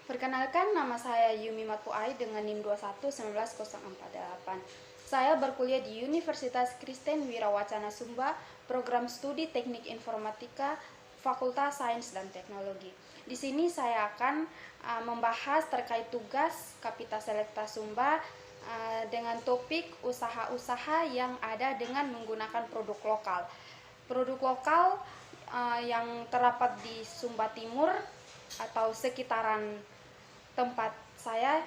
Perkenalkan, nama saya Yumi Matpuai dengan NIM 21 19048. Saya berkuliah di Universitas Kristen Wirawacana Sumba, Program Studi Teknik Informatika, Fakultas Sains dan Teknologi. Di sini saya akan membahas terkait tugas Kapita Selekta Sumba dengan topik usaha-usaha yang ada dengan menggunakan produk lokal. Produk lokal yang terdapat di Sumba Timur atau sekitaran tempat saya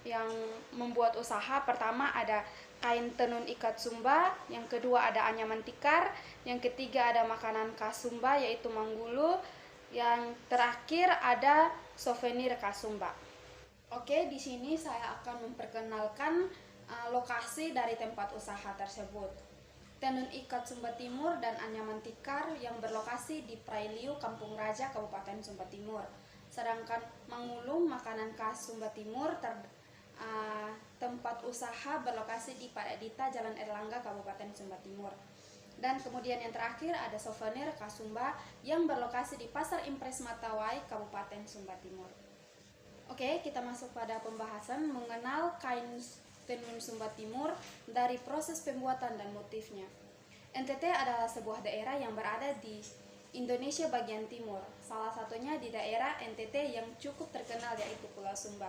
yang membuat usaha. Pertama ada kain tenun ikat Sumba, yang kedua ada anyaman tikar, yang ketiga ada makanan khas Sumba yaitu manggulu, yang terakhir ada souvenir khas Sumba. Oke, di sini saya akan memperkenalkan lokasi dari tempat usaha tersebut. Tenun ikat Sumba Timur dan anyaman tikar yang berlokasi di Prailiu, Kampung Raja, Kabupaten Sumba Timur. Sedangkan Mangulung, makanan khas Sumba Timur, tempat usaha berlokasi di Padadita, Jalan Erlangga, Kabupaten Sumba Timur. Dan kemudian yang terakhir ada souvenir khas Sumba yang berlokasi di Pasar Impres Matawai, Kabupaten Sumba Timur. Oke, kita masuk pada pembahasan mengenal kain tenun Sumba Timur dari proses pembuatan dan motifnya. NTT adalah sebuah daerah yang berada di Indonesia bagian timur, salah satunya di daerah NTT yang cukup terkenal yaitu Pulau Sumba.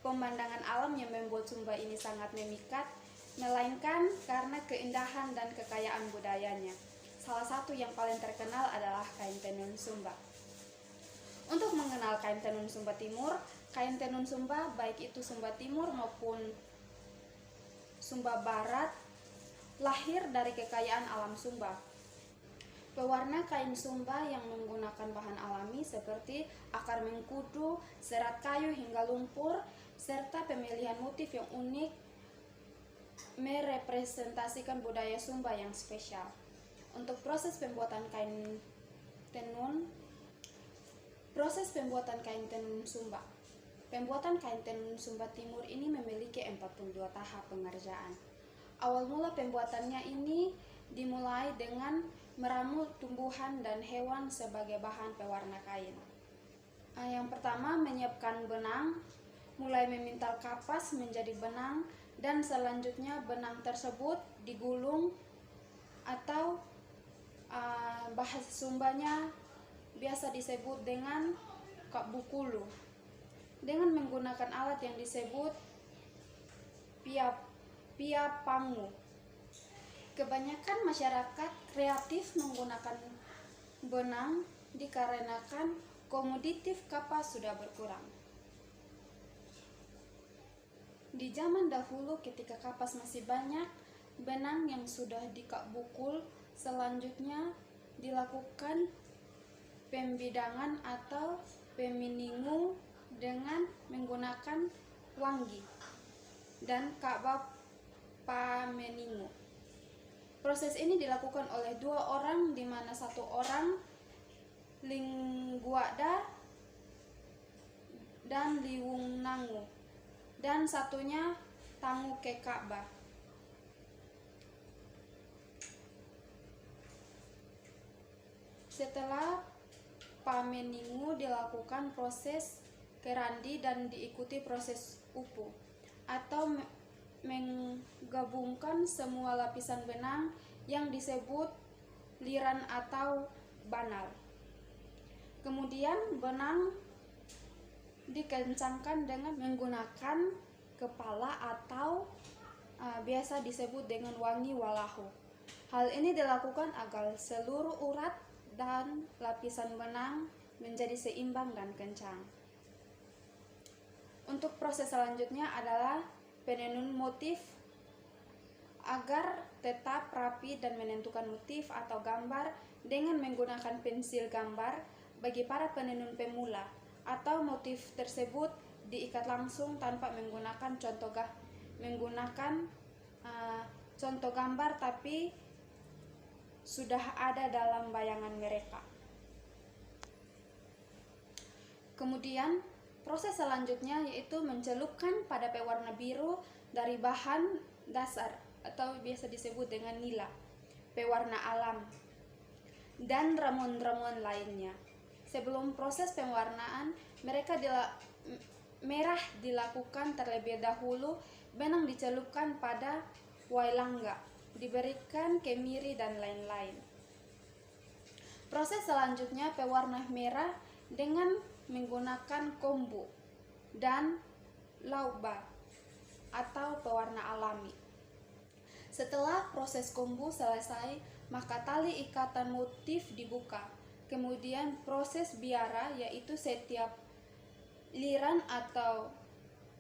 Pemandangan alam yang membuat Sumba ini sangat memikat, melainkan karena keindahan dan kekayaan budayanya. Salah satu yang paling terkenal adalah kain tenun Sumba. Untuk mengenal kain tenun Sumba Timur, kain tenun Sumba baik itu Sumba Timur maupun Sumba Barat lahir dari kekayaan alam Sumba. Pewarna kain Sumba yang menggunakan bahan alami seperti akar mengkudu, serat kayu hingga lumpur, serta pemilihan motif yang unik merepresentasikan budaya Sumba yang spesial. Untuk proses pembuatan kain tenun Sumba. Pembuatan kain tenun Sumba Timur ini memiliki 42 tahap pengerjaan. Awal mula pembuatannya ini dimulai dengan meramu tumbuhan dan hewan sebagai bahan pewarna kain. Yang pertama, menyiapkan benang, mulai memintal kapas menjadi benang, dan selanjutnya benang tersebut digulung atau bahasa Sumbanya biasa disebut dengan kak bukulu, dengan menggunakan alat yang disebut pia pangu. Kebanyakan masyarakat kreatif menggunakan benang dikarenakan komoditif kapas sudah berkurang. Di zaman dahulu ketika kapas masih banyak, benang yang sudah dikabukul selanjutnya dilakukan pembidangan atau peminingu dengan menggunakan wangi dan kabab pameningu. Proses ini dilakukan oleh 2 orang, di mana 1 orang Lingguada dan Liwungnangu dan satunya Tangu Kekaba. Setelah pameningu dilakukan proses kerandi dan diikuti proses upu atau menggabungkan semua lapisan benang yang disebut liran atau banal. Kemudian benang dikencangkan dengan menggunakan kepala atau biasa disebut dengan wangi walahu. Hal ini dilakukan agar seluruh urat dan lapisan benang menjadi seimbang dan kencang. Untuk proses selanjutnya adalah penenun motif agar tetap rapi dan menentukan motif atau gambar dengan menggunakan pensil gambar bagi para penenun pemula, atau motif tersebut diikat langsung tanpa menggunakan contoh gambar tapi sudah ada dalam bayangan mereka. Kemudian proses selanjutnya yaitu mencelupkan pada pewarna biru dari bahan dasar atau biasa disebut dengan nila, pewarna alam, dan ramuan-ramuan lainnya. Sebelum proses pewarnaan, merah dilakukan terlebih dahulu. Benang dicelupkan pada wailangga, diberikan kemiri dan lain-lain. Proses selanjutnya pewarna merah dengan menggunakan kombu dan lauba atau pewarna alami. Setelah proses kombu selesai, maka tali ikatan motif dibuka. Kemudian proses biara, yaitu setiap liran atau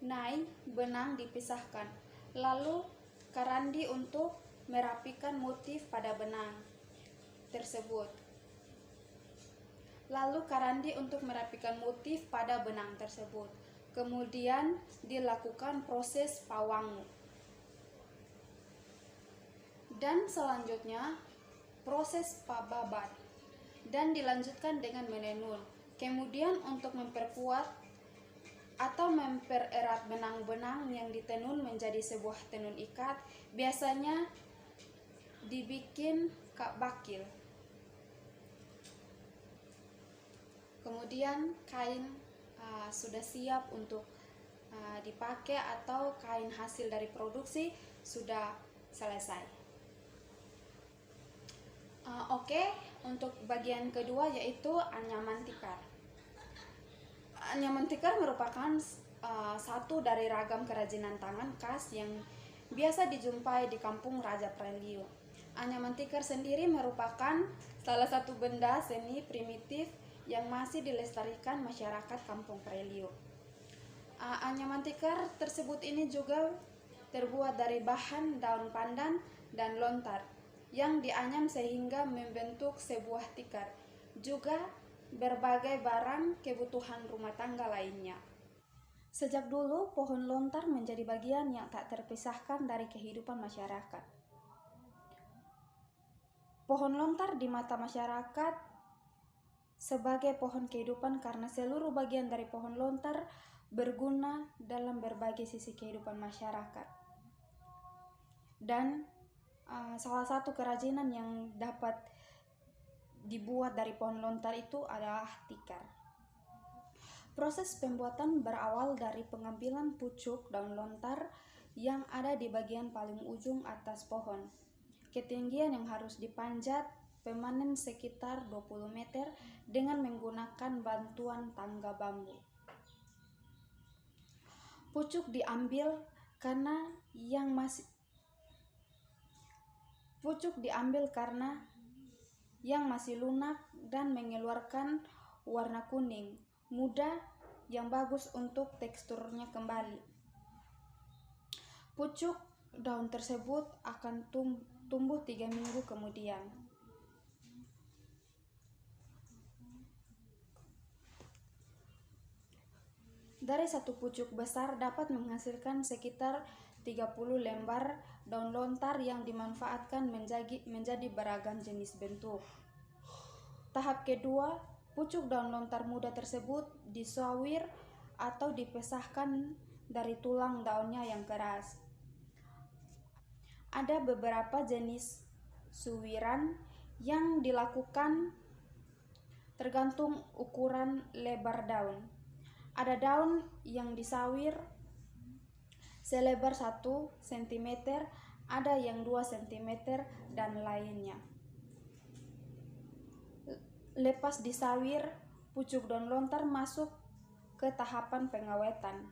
nai benang dipisahkan. Lalu karandi untuk merapikan motif pada benang tersebut. Kemudian dilakukan proses pawangu. Dan selanjutnya proses pababat dan dilanjutkan dengan menenun. Kemudian untuk memperkuat atau mempererat benang-benang yang ditenun menjadi sebuah tenun ikat, biasanya dibikin kak bakil. Kemudian kain sudah siap untuk dipakai atau kain hasil dari produksi sudah selesai. Oke, untuk bagian kedua yaitu anyaman tikar. Anyaman tikar merupakan satu dari ragam kerajinan tangan khas yang biasa dijumpai di kampung Raja Prelio. Anyaman tikar sendiri merupakan salah satu benda seni primitif yang masih dilestarikan masyarakat kampung Prelio. Anyaman tikar tersebut ini juga terbuat dari bahan daun pandan dan lontar yang dianyam sehingga membentuk sebuah tikar. Juga berbagai barang kebutuhan rumah tangga lainnya. Sejak dulu, pohon lontar menjadi bagian yang tak terpisahkan dari kehidupan masyarakat. Pohon lontar di mata masyarakat sebagai pohon kehidupan karena seluruh bagian dari pohon lontar berguna dalam berbagai sisi kehidupan masyarakat. Dan salah satu kerajinan yang dapat dibuat dari pohon lontar itu adalah tikar. Proses pembuatan berawal dari pengambilan pucuk daun lontar yang ada di bagian paling ujung atas pohon. Ketinggian yang harus dipanjat pemanen sekitar 20 meter dengan menggunakan bantuan tangga bambu. Pucuk diambil karena yang masih lunak dan mengeluarkan warna kuning muda yang bagus untuk teksturnya kembali. Pucuk daun tersebut akan tumbuh 3 minggu kemudian. Dari satu pucuk besar dapat menghasilkan sekitar 30 lembar daun lontar yang dimanfaatkan menjadi beragam jenis bentuk. Tahap kedua, pucuk daun lontar muda tersebut disawir atau dipisahkan dari tulang daunnya yang keras. Ada beberapa jenis suwiran yang dilakukan tergantung ukuran lebar daun. Ada daun yang disawir selebar 1 cm, ada yang 2 cm, dan lainnya. Lepas disawir, pucuk daun lontar masuk ke tahapan pengawetan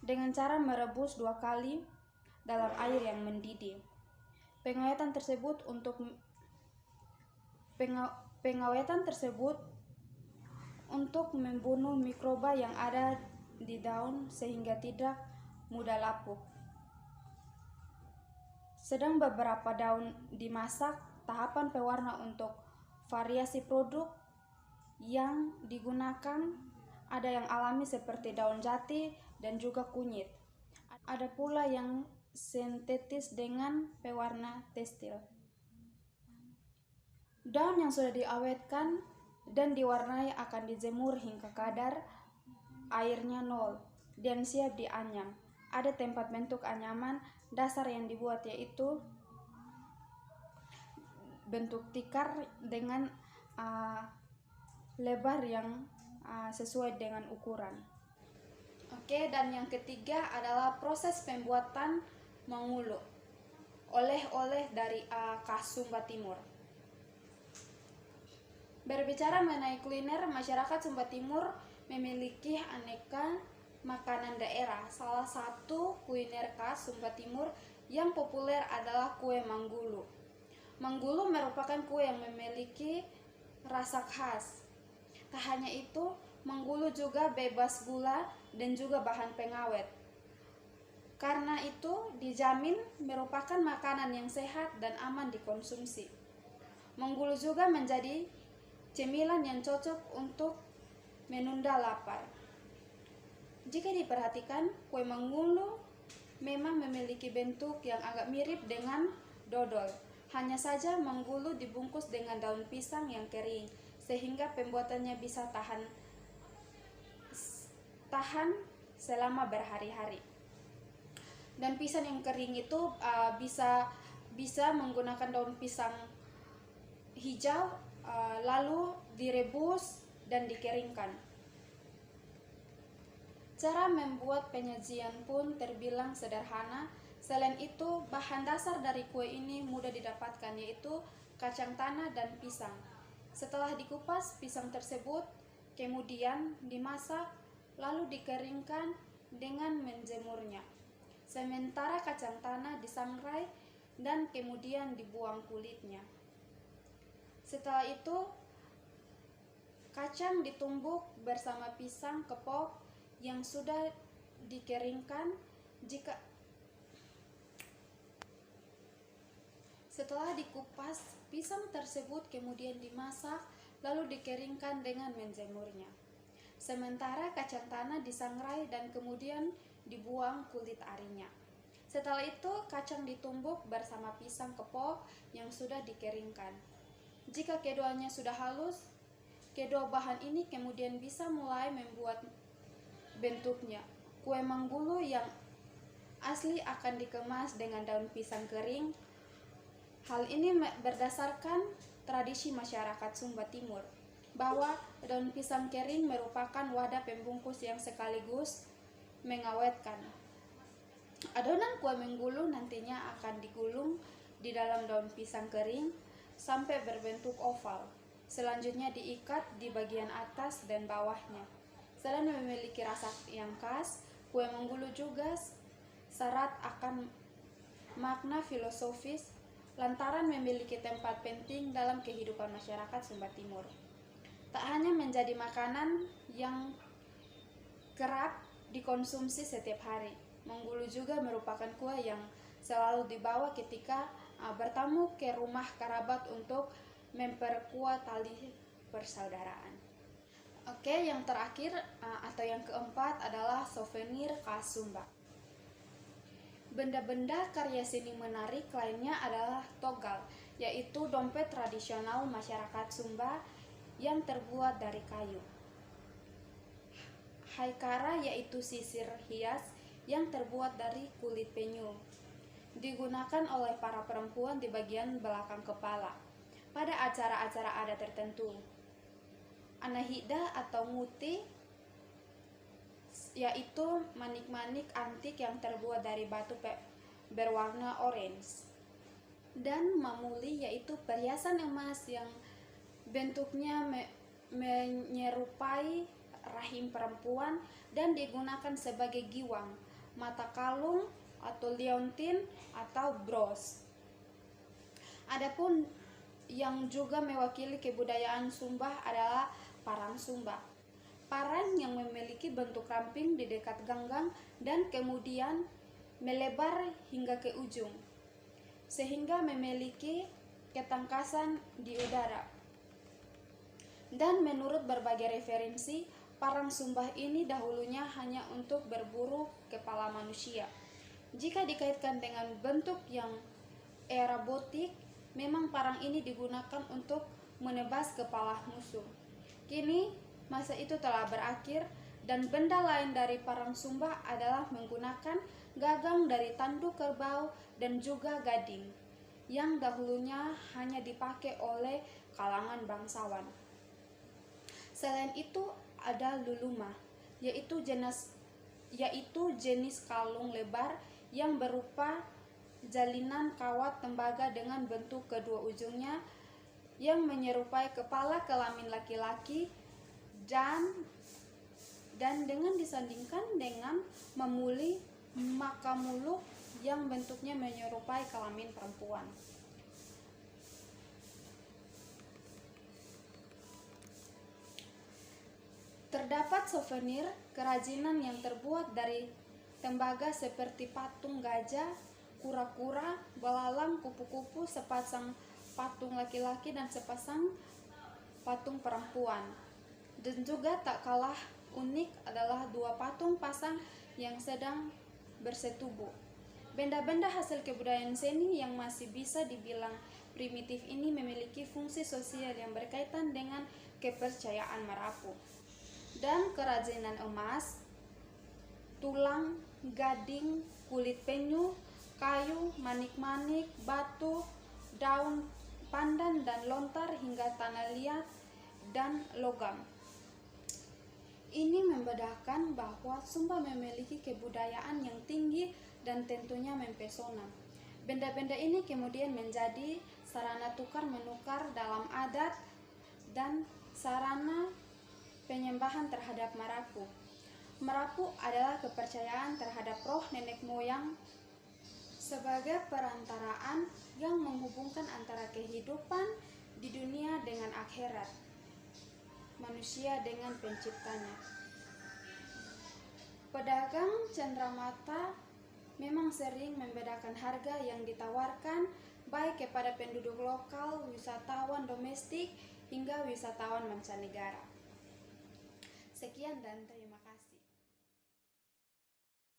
dengan cara merebus 2 kali dalam air yang mendidih. Pengawetan tersebut untuk membunuh mikroba yang ada di daun sehingga tidak mudah lapuk. Sedang beberapa daun dimasak. Tahapan pewarna untuk variasi produk yang digunakan ada yang alami seperti daun jati dan juga kunyit. Ada pula yang sintetis dengan pewarna tekstil. Daun yang sudah diawetkan dan diwarnai akan dijemur hingga kadar airnya 0 dan siap dianyam. Ada tempat bentuk anyaman dasar yang dibuat, yaitu bentuk tikar dengan lebar yang sesuai dengan ukuran. Oke, dan yang ketiga adalah proses pembuatan mangulu, oleh-oleh dari khas Sumba Timur. Berbicara mengenai kuliner, masyarakat Sumba Timur memiliki aneka makanan daerah. Salah satu kuliner khas Sumba Timur yang populer adalah kue manggulu. Manggulu merupakan kue yang memiliki rasa khas. Tak hanya itu, manggulu juga bebas gula dan juga bahan pengawet. Karena itu, dijamin merupakan makanan yang sehat dan aman dikonsumsi. Manggulu juga menjadi cemilan yang cocok untuk menunda lapar. Jika diperhatikan, kue manggulu memang memiliki bentuk yang agak mirip dengan dodol. Hanya saja manggulu dibungkus dengan daun pisang yang kering, sehingga pembuatannya bisa tahan selama berhari-hari. Dan pisang yang kering itu bisa menggunakan daun pisang hijau, lalu direbus dan dikeringkan. Cara membuat penyajian pun terbilang sederhana. Selain itu, bahan dasar dari kue ini mudah didapatkan, yaitu kacang tanah dan pisang. Setelah dikupas, pisang tersebut kemudian dimasak, lalu dikeringkan dengan menjemurnya. Sementara kacang tanah disangrai dan kemudian dibuang kulitnya. Setelah itu, kacang ditumbuk bersama pisang kepok yang sudah dikeringkan. Setelah dikupas, pisang tersebut kemudian dimasak lalu dikeringkan dengan menjemurnya. Sementara kacang tanah disangrai dan kemudian dibuang kulit arinya. Setelah itu, kacang ditumbuk bersama pisang kepok yang sudah dikeringkan. Jika keduanya sudah halus, kedua bahan ini kemudian bisa mulai membuat bentuknya. Kue manggulu yang asli akan dikemas dengan daun pisang kering. Hal ini berdasarkan tradisi masyarakat Sumba Timur, bahwa daun pisang kering merupakan wadah pembungkus yang sekaligus mengawetkan. Adonan kue manggulu nantinya akan digulung di dalam daun pisang kering sampai berbentuk oval. Selanjutnya diikat di bagian atas dan bawahnya. Selain memiliki rasa yang khas, kue manggulu juga syarat akan makna filosofis lantaran memiliki tempat penting dalam kehidupan masyarakat Sumba Timur. Tak hanya menjadi makanan yang kerap dikonsumsi setiap hari, manggulu juga merupakan kue yang selalu dibawa ketika bertamu ke rumah kerabat untuk memperkuat tali persaudaraan. Oke, yang terakhir atau yang keempat adalah souvenir khas Sumba. Benda-benda karya seni menarik lainnya adalah togal, yaitu dompet tradisional masyarakat Sumba yang terbuat dari kayu. Haikara, yaitu sisir hias yang terbuat dari kulit penyu, digunakan oleh para perempuan di bagian belakang kepala pada acara-acara adat tertentu. Anahida atau muti, yaitu manik-manik antik yang terbuat dari batu berwarna orange. Dan mamuli, yaitu perhiasan emas yang bentuknya menyerupai rahim perempuan dan digunakan sebagai giwang, mata kalung atau liontin atau bros. Adapun yang juga mewakili kebudayaan Sumba adalah parang Sumba. Parang yang memiliki bentuk ramping di dekat ganggang dan kemudian melebar hingga ke ujung, sehingga memiliki ketangkasan di udara. Dan menurut berbagai referensi, parang Sumba ini dahulunya hanya untuk berburu kepala manusia. Jika dikaitkan dengan bentuk yang erobotik, memang parang ini digunakan untuk menebas kepala musuh. Kini, masa itu telah berakhir dan benda lain dari parang Sumba adalah menggunakan gagang dari tanduk kerbau dan juga gading, yang dahulunya hanya dipakai oleh kalangan bangsawan. Selain itu ada luluma, yaitu jenis kalung lebar yang berupa jalinan kawat tembaga dengan bentuk kedua ujungnya yang menyerupai kepala kelamin laki-laki dan dengan disandingkan dengan mamuli makamuluk yang bentuknya menyerupai kelamin perempuan. Terdapat souvenir kerajinan yang terbuat dari tembaga seperti patung gajah, kura-kura, belalang, kupu-kupu, sepasang patung laki-laki dan sepasang patung perempuan. Dan juga tak kalah unik adalah dua patung pasang yang sedang bersetubuh. Benda-benda hasil kebudayaan seni yang masih bisa dibilang primitif ini memiliki fungsi sosial yang berkaitan dengan kepercayaan Marapu. Dan kerajinan emas, tulang, gading, kulit penyu, kayu, manik-manik, batu, daun pandan dan lontar hingga tanah liat dan logam. Ini membedakan bahwa Sumba memiliki kebudayaan yang tinggi dan tentunya mempesona. Benda-benda ini kemudian menjadi sarana tukar-menukar dalam adat dan sarana penyembahan terhadap Marapu. Marapu adalah kepercayaan terhadap roh nenek moyang sebagai perantaraan yang menghubungkan antara kehidupan di dunia dengan akhirat, manusia dengan penciptanya. Pedagang cenderamata memang sering membedakan harga yang ditawarkan baik kepada penduduk lokal, wisatawan domestik, hingga wisatawan mancanegara. Sekian dan terima kasih.